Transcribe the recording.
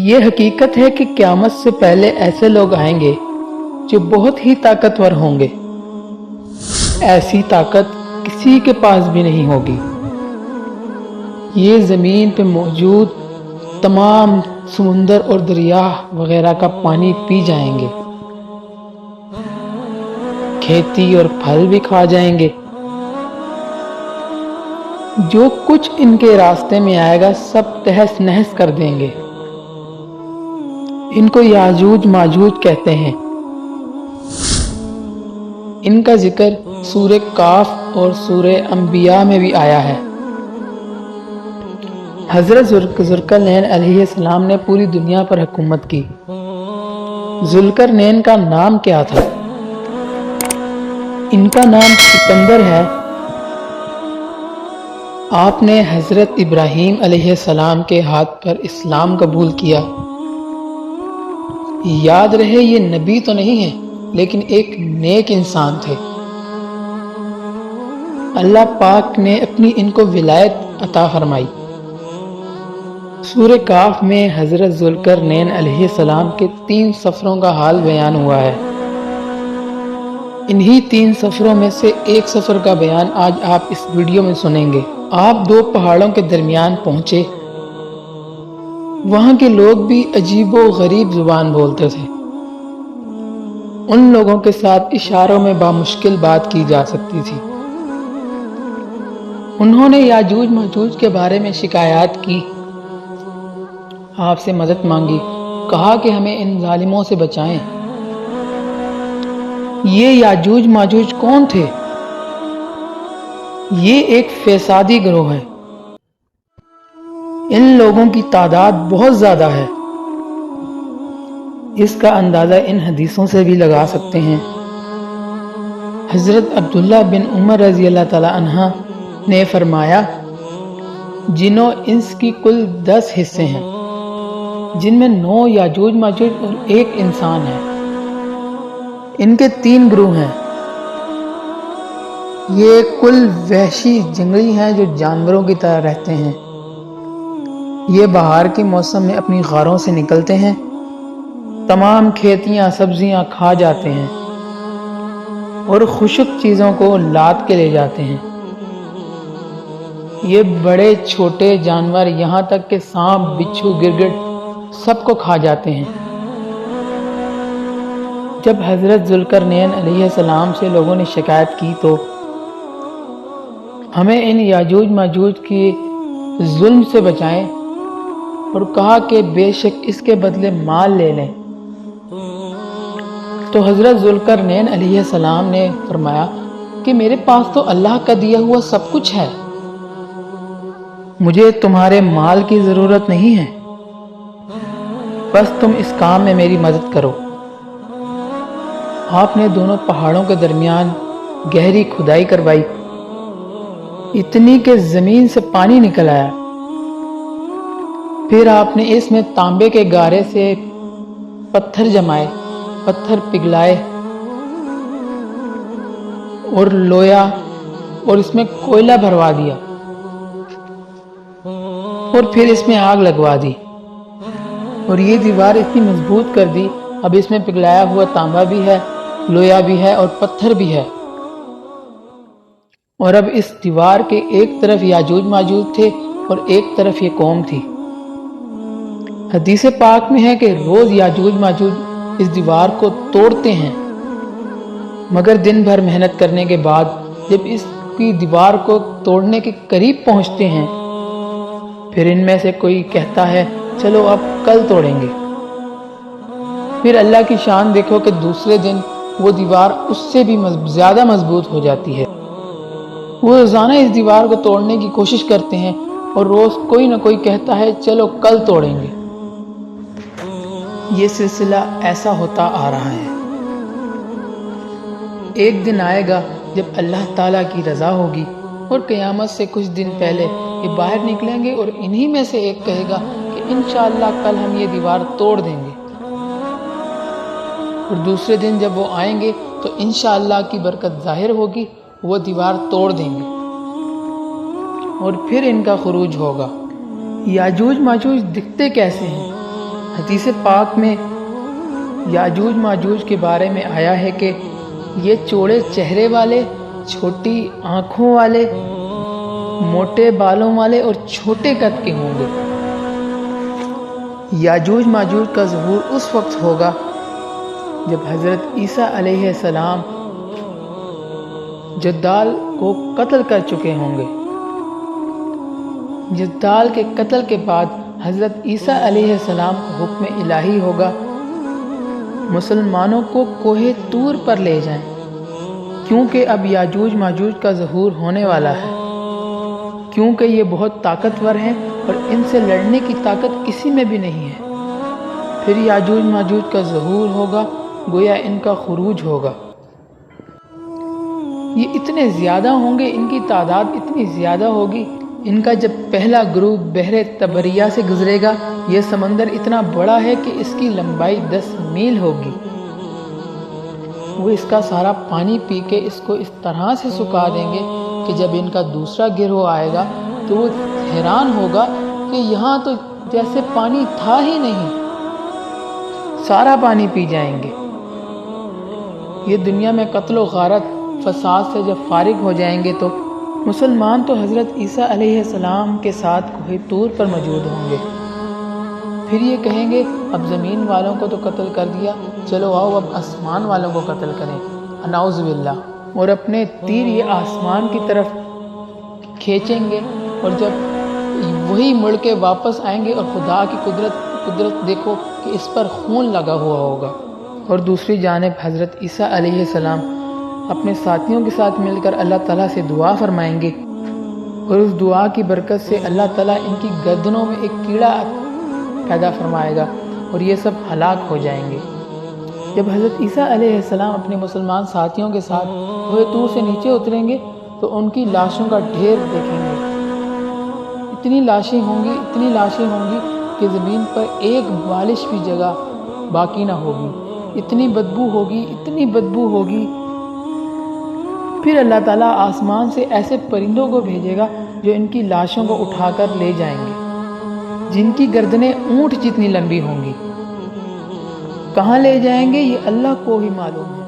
یہ حقیقت ہے کہ قیامت سے پہلے ایسے لوگ آئیں گے جو بہت ہی طاقتور ہوں گے۔ ایسی طاقت کسی کے پاس بھی نہیں ہوگی۔ یہ زمین پہ موجود تمام سمندر اور دریا وغیرہ کا پانی پی جائیں گے، کھیتی اور پھل بھی کھا جائیں گے۔ جو کچھ ان کے راستے میں آئے گا سب تہس نہس کر دیں گے۔ ان کو یاجوج ماجوج کہتے ہیں۔ ان کا ذکر سورہ کاف اور سورہ انبیاء میں بھی آیا ہے۔ حضرت ذوالقرنین علیہ السلام نے پوری دنیا پر حکومت کی۔ ذوالقرنین کا نام کیا تھا؟ ان کا نام سکندر ہے۔ آپ نے حضرت ابراہیم علیہ السلام کے ہاتھ پر اسلام قبول کیا۔ یاد رہے یہ نبی تو نہیں ہے لیکن ایک نیک انسان تھے۔ اللہ پاک نے اپنی ان کو ولایت عطا فرمائی۔ سورہ کاف میں حضرت ذوالقرنین علیہ السلام کے 3 سفروں کا حال بیان ہوا ہے۔ انہی 3 سفروں میں سے ایک سفر کا بیان آج آپ اس ویڈیو میں سنیں گے۔ آپ 2 پہاڑوں کے درمیان پہنچے۔ وہاں کے لوگ بھی عجیب و غریب زبان بولتے تھے۔ ان لوگوں کے ساتھ اشاروں میں بامشکل بات کی جا سکتی تھی۔ انہوں نے یاجوج ماجوج کے بارے میں شکایات کی، آپ سے مدد مانگی، کہا کہ ہمیں ان ظالموں سے بچائیں۔ یہ یاجوج ماجوج کون تھے؟ یہ ایک فسادی گروہ ہے۔ ان لوگوں کی تعداد بہت زیادہ ہے۔ اس کا اندازہ ان حدیثوں سے بھی لگا سکتے ہیں۔ حضرت عبداللہ بن عمر رضی اللہ تعالی عنہ نے فرمایا، جن و انس کی کل 10 حصے ہیں، جن میں 9 یاجوج ماجوج اور 1 انسان ہے۔ ان کے 3 گروہ ہیں۔ یہ کل وحشی جنگلی ہیں جو جانوروں کی طرح رہتے ہیں۔ یہ بہار کے موسم میں اپنی غاروں سے نکلتے ہیں، تمام کھیتیاں سبزیاں کھا جاتے ہیں اور خشک چیزوں کو لاد کے لے جاتے ہیں۔ یہ بڑے چھوٹے جانور یہاں تک کہ سانپ، بچھو، گرگٹ سب کو کھا جاتے ہیں۔ جب حضرت ذوالقرنین علیہ السلام سے لوگوں نے شکایت کی تو ہمیں ان یاجوج ماجوج کے ظلم سے بچائیں، اور کہا کہ بے شک اس کے بدلے مال لے لیں۔ تو حضرت ذوالقرنین علیہ السلام نے فرمایا کہ میرے پاس تو اللہ کا دیا ہوا سب کچھ ہے، مجھے تمہارے مال کی ضرورت نہیں ہے، بس تم اس کام میں میری مدد کرو۔ آپ نے دونوں پہاڑوں کے درمیان گہری کھدائی کروائی، اتنی کہ زمین سے پانی نکل آیا۔ پھر آپ نے اس میں تانبے کے گارے سے پتھر جمائے، پتھر پگھلائے اور لویا، اور اس میں کوئلہ بھروا دیا، اور پھر اس میں آگ لگوا دی، اور یہ دیوار اتنی مضبوط کر دی، اب اس میں پگھلایا ہوا تانبا بھی ہے، لویا بھی ہے اور پتھر بھی ہے۔ اور اب اس دیوار کے ایک طرف یاجوج ماجوج تھے اور ایک طرف یہ قوم تھی۔ حدیث پاک میں ہے کہ روز یاجوج ماجوج اس دیوار کو توڑتے ہیں، مگر دن بھر محنت کرنے کے بعد جب اس کی دیوار کو توڑنے کے قریب پہنچتے ہیں، پھر ان میں سے کوئی کہتا ہے چلو اب کل توڑیں گے۔ پھر اللہ کی شان دیکھو کہ دوسرے دن وہ دیوار اس سے بھی زیادہ مضبوط ہو جاتی ہے۔ وہ روزانہ اس دیوار کو توڑنے کی کوشش کرتے ہیں اور روز کوئی نہ کوئی کہتا ہے چلو کل توڑیں گے۔ یہ سلسلہ ایسا ہوتا آ رہا ہے۔ ایک دن آئے گا جب اللہ تعالیٰ کی رضا ہوگی اور قیامت سے کچھ دن پہلے یہ باہر نکلیں گے اور انہی میں سے ایک کہے گا کہ انشاءاللہ کل ہم یہ دیوار توڑ دیں گے، اور دوسرے دن جب وہ آئیں گے تو انشاءاللہ کی برکت ظاہر ہوگی، وہ دیوار توڑ دیں گے، اور پھر ان کا خروج ہوگا۔ یاجوج ماجوج دکھتے کیسے ہیں؟ حدیث پاک میں یاجوج ماجوج کے بارے میں آیا ہے کہ یہ چوڑے چہرے والے، چھوٹی آنکھوں والے، موٹے بالوں والے اور چھوٹے قد کے ہوں گے۔ یاجوج ماجوج کا ظہور اس وقت ہوگا جب حضرت عیسیٰ علیہ السلام جدال کو قتل کر چکے ہوں گے۔ جدال کے قتل کے بعد حضرت عیسیٰ علیہ السلام کو حکم الہی ہوگا مسلمانوں کو کوہ طور پر لے جائیں، کیونکہ اب یاجوج ماجوج کا ظہور ہونے والا ہے، کیونکہ یہ بہت طاقتور ہیں اور ان سے لڑنے کی طاقت کسی میں بھی نہیں ہے۔ پھر یاجوج ماجوج کا ظہور ہوگا، گویا ان کا خروج ہوگا۔ یہ اتنے زیادہ ہوں گے، ان کی تعداد اتنی زیادہ ہوگی، ان کا جب پہلا گروپ بحر طبریہ سے گزرے گا، یہ سمندر اتنا بڑا ہے کہ اس کی لمبائی 10 میل ہوگی۔ وہ اس کا سارا پانی پی کے اس کو اس طرح سے سکھا دیں گے کہ جب ان کا دوسرا گروہ آئے گا تو وہ حیران ہوگا کہ یہاں تو جیسے پانی تھا ہی نہیں، سارا پانی پی جائیں گے۔ یہ دنیا میں قتل و غارت فساد سے جب فارغ ہو جائیں گے تو مسلمان تو حضرت عیسیٰ علیہ السلام کے ساتھ کوہ طور پر موجود ہوں گے۔ پھر یہ کہیں گے اب زمین والوں کو تو قتل کر دیا، چلو آؤ اب آسمان والوں کو قتل کریں، نعوذ باللہ، اور اپنے تیر یہ آسمان کی طرف کھینچیں گے، اور جب وہی مڑ کے واپس آئیں گے اور خدا کی قدرت دیکھو کہ اس پر خون لگا ہوا ہوگا۔ اور دوسری جانب حضرت عیسیٰ علیہ السلام اپنے ساتھیوں کے ساتھ مل کر اللہ تعالیٰ سے دعا فرمائیں گے، اور اس دعا کی برکت سے اللہ تعالیٰ ان کی گردنوں میں ایک کیڑا پیدا فرمائے گا اور یہ سب ہلاک ہو جائیں گے۔ جب حضرت عیسیٰ علیہ السلام اپنے مسلمان ساتھیوں کے ساتھ کوہ طور سے نیچے اتریں گے تو ان کی لاشوں کا ڈھیر دیکھیں گے۔ اتنی لاشیں ہوں گی کہ زمین پر ایک بالش بھی جگہ باقی نہ ہوگی، اتنی بدبو ہوگی۔ پھر اللہ تعالیٰ آسمان سے ایسے پرندوں کو بھیجے گا جو ان کی لاشوں کو اٹھا کر لے جائیں گے، جن کی گردنیں اونٹ جتنی لمبی ہوں گی۔ کہاں لے جائیں گے یہ اللہ کو ہی معلوم ہے۔